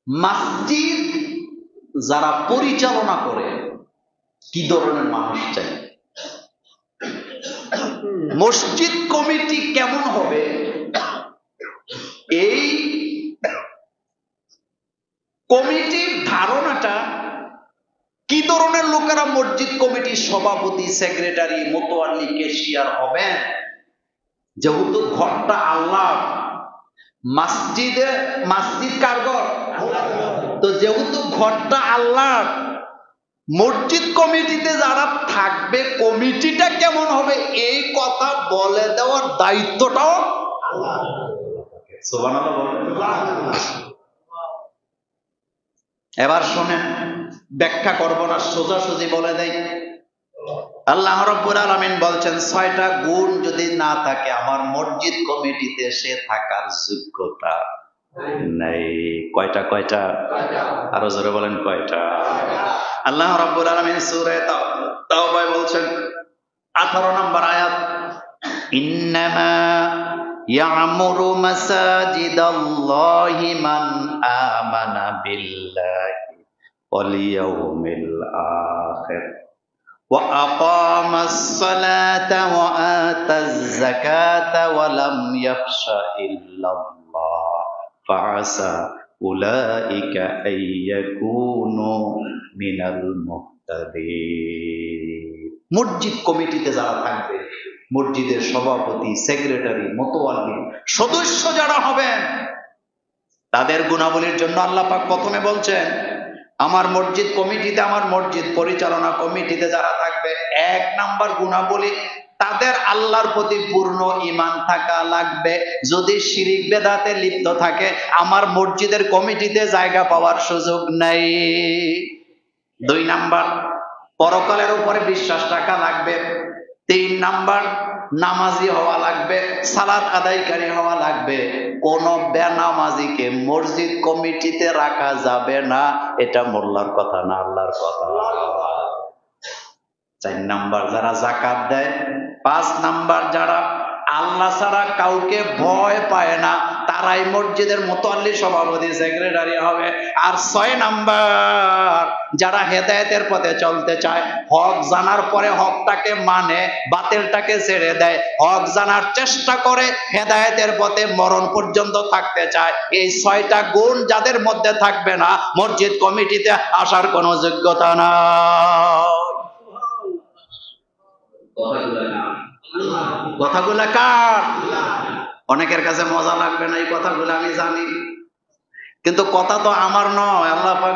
মসজিদ যারা পরিচালনা করে কি ধরনের মানুষ চাই, মসজিদ কমিটি কেমন হবে, এই কমিটির ধারণাটা কি ধরনের লোকেরা মসজিদ কমিটির সভাপতি, সেক্রেটারি, মোতোয়াল্লি, ক্যাশিয়ার হবেন। যেহেতু ঘরটা আল্লাহ, মসজিদ কার ঘর? তো যেহেতু ঘরটা আল্লাহ, মসজিদ কমিটিতে যারা থাকবে কমিটিটা কেমন হবে এই কথা বলে দেওয়ার দায়িত্বটাও সুবহানাল্লাহ বলেন। এবার শোনেন, ব্যাখ্যা করব না, সোজাসুজি বলে দেই। আল্লাহ রাব্বুল আলামিন বলছেন 6টা গুণ যদি না থাকে আমার মসজিদ কমিটিতে সে থাকার যোগ্যতা নাই। কয়টা? আরো জোরে বলেন কয়টা? আল্লাহ রাব্বুল আলামিন সূরা তাওবায় বলছেন 18 নম্বর আয়াত, ইন্নামা ইয়ামুরু মাসাজিদাল্লাহি মান আমানা বিল্লাহি ওয়াল ইয়াউমিল আখির ওয়া আকামাস সালাতা ওয়া আতাজ যাকাতা ওয়া লাম ইয়াখশা ইল্লাল্লাহ ফাআসা উলাইকা আইয়াকুনু মিনাল মুহতাদিন। মসজিদ কমিটিতে যারা থাকবে, মসজিদের সভাপতি, সেক্রেটারি, মোতোয়াল্লি, সদস্য যারা হবেন, তাদের গুণাবলীর জন্য আল্লাহ পাক প্রথমে বলছেন আমার মসজিদ কমিটিতে, আমার মসজিদ পরিচালনা কমিটিতে যারা থাকবে, 1 নাম্বার গুণাবলী তাদের আল্লাহর প্রতি পূর্ণ ঈমান থাকা লাগবে। যদি শিরিক বেদাতে লিপ্ত থাকে আমার মসজিদের কমিটিতে জায়গা পাওয়ার সুযোগ নাই। 2 নাম্বার পরকালের উপরে বিশ্বাস রাখা লাগবে। 3 নাম্বার নামাজি হওয়া লাগবে, সালাত আদায়কারী হওয়া লাগবে। কোন বেনামাজিকে মসজিদ কমিটিতে রাখা যাবে না। এটা মোল্লার কথা না, আল্লাহর কথা। 4 নাম্বার যারা যাকাত দেয়। 5 নাম্বার যারা আল্লাহ ছাড়া কাউকে ভয় পায় না, তারাই মসজিদের মোতোয়াল্লি, সভাপতি, সেক্রেটারি হবে। আর 6 নাম্বার যারা হেদায়েতের পথে চলতে চায়, হক জানার পরে হকটাকে মানে, বাতিলটাকে ছেড়ে দেয়, হক জানার চেষ্টা করে, হেদায়েতের পথে মরণ পর্যন্ত থাকতে চায়, এই 6টা গুণ যাদের মধ্যে থাকবে না মসজিদ কমিটিতে আসার কোনো যোগ্যতা নাই। কথাগুলা কার? অনেকের কাছে মজা লাগবে না এই কথাগুলো, আমি জানি, কিন্তু কথা তো আমার নয়, আল্লাহ পাক